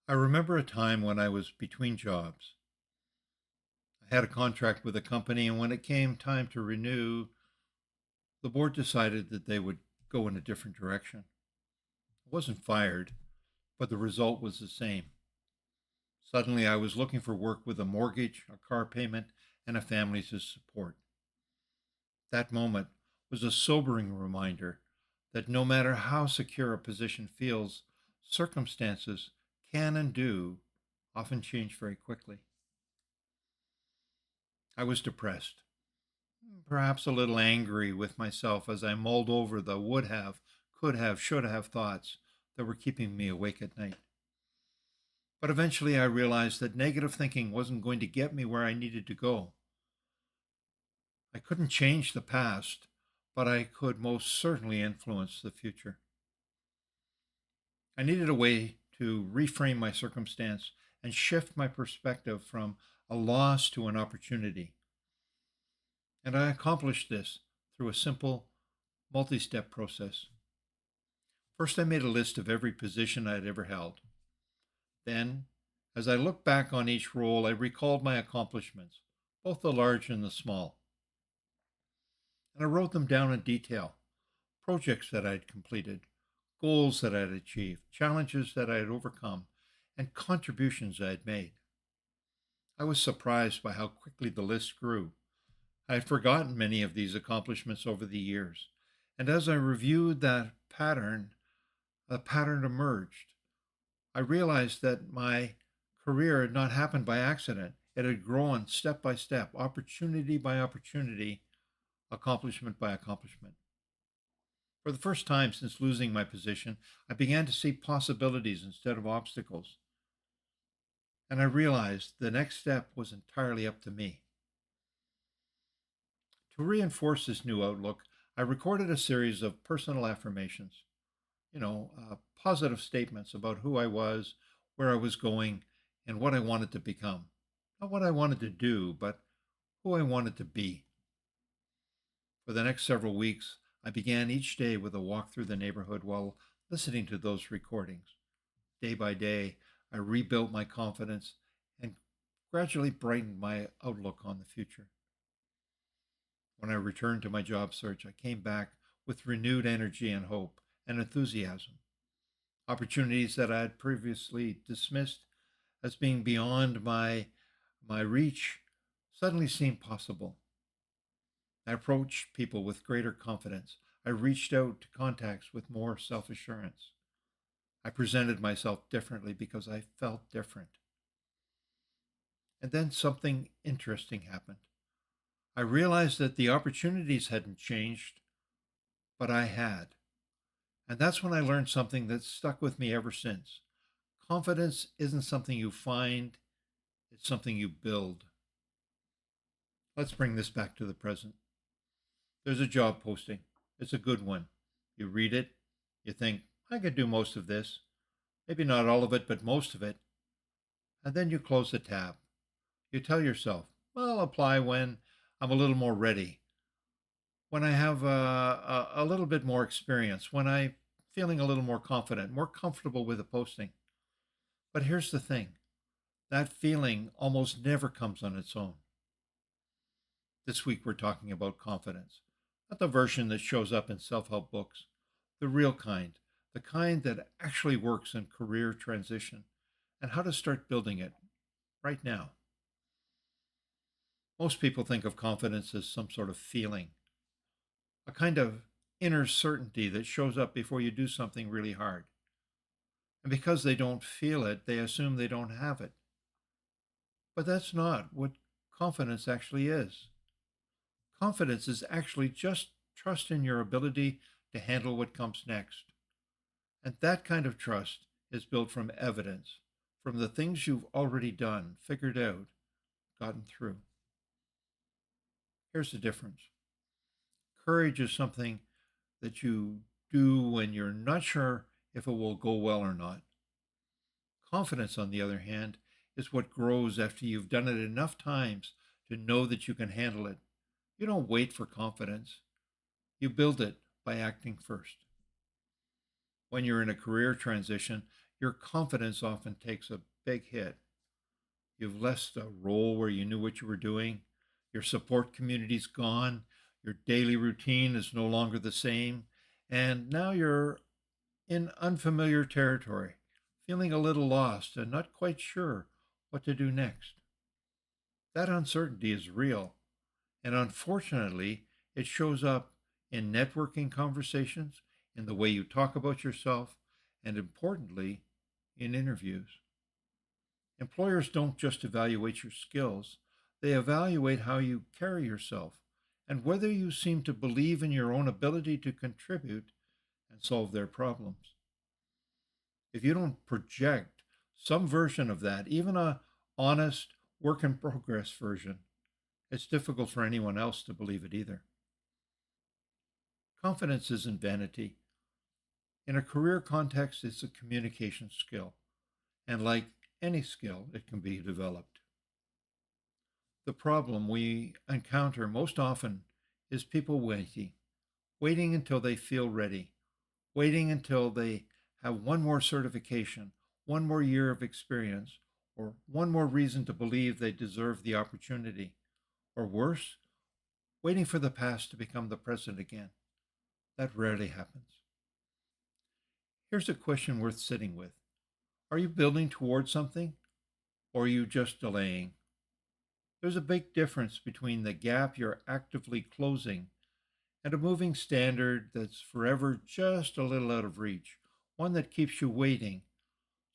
I remember a time when I was between jobs. I had a contract with a company, and when it came time to renew, the board decided that they would go in a different direction. I wasn't fired, but the result was the same. Suddenly, I was looking for work with a mortgage, a car payment, and a family to support. That moment was a sobering reminder that no matter how secure a position feels, circumstances can and do often change very quickly. I was depressed, perhaps a little angry with myself as I mulled over the would have, could have, should have thoughts that were keeping me awake at night. But eventually I realized that negative thinking wasn't going to get me where I needed to go. I couldn't change the past, but I could most certainly influence the future. I needed a way to reframe my circumstance and shift my perspective from a loss to an opportunity. And I accomplished this through a simple multi step process. First, I made a list of every position I had ever held. Then, as I looked back on each role, I recalled my accomplishments, both the large and the small, and I wrote them down in detail: projects that I had completed, goals that I had achieved, challenges that I had overcome, and contributions I had made. I was surprised by how quickly the list grew. I had forgotten many of these accomplishments over the years, and as I reviewed that pattern, a pattern emerged. I realized that my career had not happened by accident. It had grown step by step, opportunity by opportunity, accomplishment by accomplishment. For the first time since losing my position, I began to see possibilities instead of obstacles. And I realized the next step was entirely up to me. To reinforce this new outlook, I recorded a series of personal affirmations, positive statements about who I was, where I was going, and what I wanted to become. Not what I wanted to do, but who I wanted to be. For the next several weeks, I began each day with a walk through the neighborhood while listening to those recordings. Day by day, I rebuilt my confidence and gradually brightened my outlook on the future. When I returned to my job search, I came back with renewed energy and hope and enthusiasm. Opportunities that I had previously dismissed as being beyond my reach suddenly seemed possible. I approached people with greater confidence. I reached out to contacts with more self assurance. I presented myself differently because I felt different. And then something interesting happened. I realized that the opportunities hadn't changed, but I had. And that's when I learned something that's stuck with me ever since. Confidence isn't something you find, it's something you build. Let's bring this back to the present. There's a job posting. It's a good one. You read it, you think, I could do most of this. Maybe not all of it, but most of it. And then you close the tab. You tell yourself, well, I'll apply when I'm a little more ready, when I have a little bit more experience, when I'm feeling a little more confident, more comfortable with the posting. But here's the thing, that feeling almost never comes on its own. This week, we're talking about confidence, not the version that shows up in self help books, the real kind, the kind that actually works in career transition, and how to start building it right now. Most people think of confidence as some sort of feeling, a kind of inner certainty that shows up before you do something really hard. And because they don't feel it, they assume they don't have it. But that's not what confidence actually is. Confidence is actually just trust in your ability to handle what comes next. And that kind of trust is built from evidence, from the things you've already done, figured out, gotten through. Here's the difference: courage is something that you do when you're not sure if it will go well or not. Confidence, on the other hand, is what grows after you've done it enough times to know that you can handle it. You don't wait for confidence, you build it by acting first. When you're in a career transition, your confidence often takes a big hit. You've left a role where you knew what you were doing. Your support community's gone. Your daily routine is no longer the same. And now you're in unfamiliar territory, feeling a little lost and not quite sure what to do next. That uncertainty is real. And unfortunately, it shows up in networking conversations, in the way you talk about yourself, and importantly, in interviews. Employers don't just evaluate your skills, they evaluate how you carry yourself and whether you seem to believe in your own ability to contribute and solve their problems. If you don't project some version of that, even a honest work in progress version, it's difficult for anyone else to believe it either. Confidence isn't vanity. In a career context, it's a communication skill, and like any skill, it can be developed. The problem we encounter most often is people waiting until they feel ready, waiting until they have one more certification, one more year of experience, or one more reason to believe they deserve the opportunity. Or worse, waiting for the past to become the present again. That rarely happens. Here's a question worth sitting with. Are you building towards something, or are you just delaying? There's a big difference between the gap you're actively closing and a moving standard that's forever just a little out of reach, one that keeps you waiting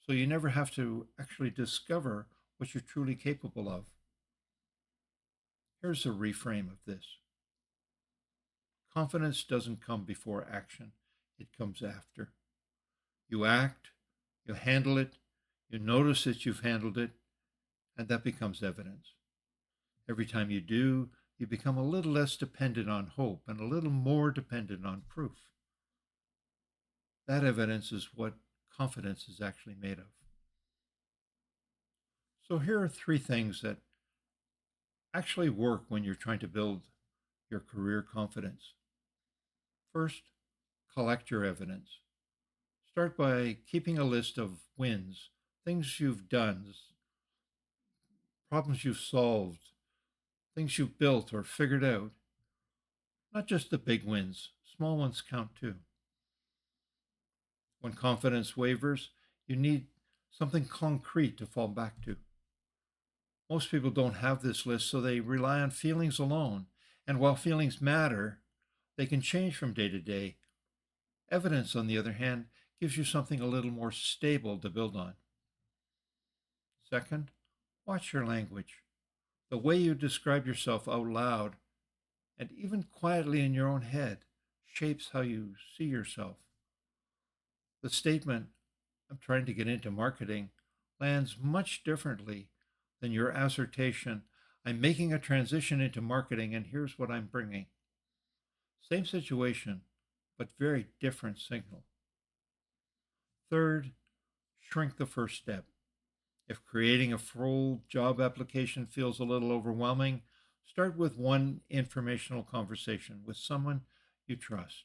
so you never have to actually discover what you're truly capable of. Here's a reframe of this: confidence doesn't come before action, it comes after. You act, you handle it, you notice that you've handled it, and that becomes evidence. Every time you do, you become a little less dependent on hope and a little more dependent on proof. That evidence is what confidence is actually made of. So, here are three things that actually work when you're trying to build your career confidence. First, collect your evidence. Start by keeping a list of wins, things you've done, problems you've solved, things you've built or figured out. Not just the big wins, small ones count too. When confidence wavers, you need something concrete to fall back to. Most people don't have this list, so they rely on feelings alone. And while feelings matter, they can change from day to day. Evidence, on the other hand, gives you something a little more stable to build on. Second, watch your language. The way you describe yourself out loud and even quietly in your own head shapes how you see yourself. The statement, I'm trying to get into marketing, lands much differently than your assertion, I'm making a transition into marketing and here's what I'm bringing. Same situation, but very different signal. Third, shrink the first step. If creating a full job application feels a little overwhelming, start with one informational conversation with someone you trust.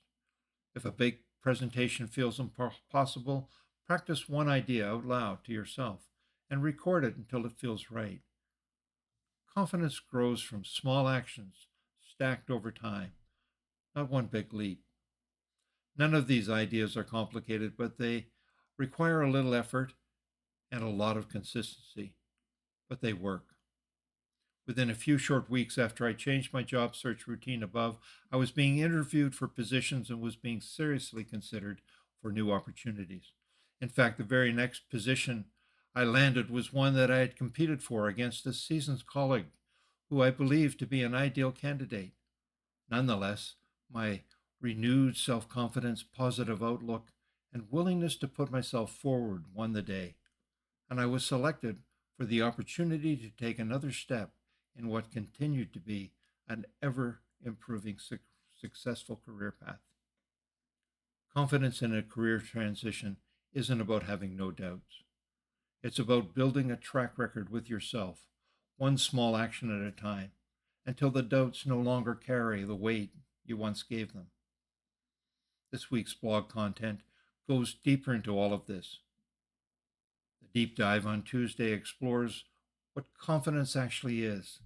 If a big presentation feels impossible, practice one idea out loud to yourself and record it until it feels right. Confidence grows from small actions stacked over time, not one big leap. None of these ideas are complicated, but they require a little effort and a lot of consistency, but they work. Within a few short weeks after I changed my job search routine above, I was being interviewed for positions and was being seriously considered for new opportunities. In fact, the very next position I landed was one that I had competed for against a seasoned colleague who I believed to be an ideal candidate. Nonetheless, my renewed self confidence, positive outlook, and willingness to put myself forward won the day, and I was selected for the opportunity to take another step in what continued to be an ever improving successful career path. Confidence in a career transition isn't about having no doubts. It's about building a track record with yourself, one small action at a time, until the doubts no longer carry the weight you once gave them. This week's blog content goes deeper into all of this. Deep Dive on Tuesday explores what confidence actually is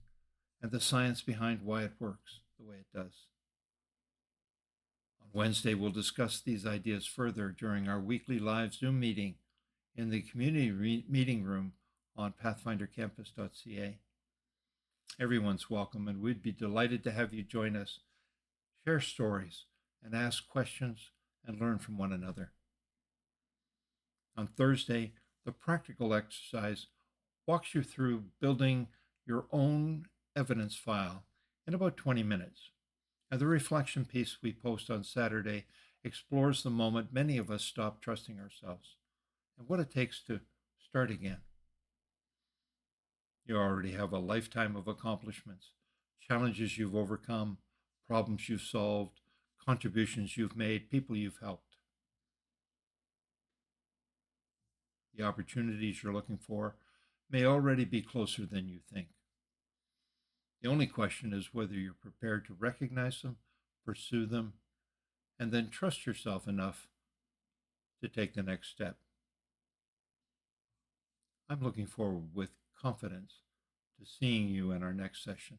and the science behind why it works the way it does. On Wednesday, we'll discuss these ideas further during our weekly live Zoom meeting in the community meeting room on pathfindercampus.ca. Everyone's welcome, and we'd be delighted to have you join us, share stories, and ask questions and learn from one another. On Thursday, the practical exercise walks you through building your own evidence file in about 20 minutes. And the reflection piece we post on Saturday explores the moment many of us stop trusting ourselves and what it takes to start again. You already have a lifetime of accomplishments, challenges you've overcome, problems you've solved, contributions you've made, people you've helped. The opportunities you're looking for may already be closer than you think. The only question is whether you're prepared to recognize them, pursue them, and then trust yourself enough to take the next step. I'm looking forward with confidence to seeing you in our next session.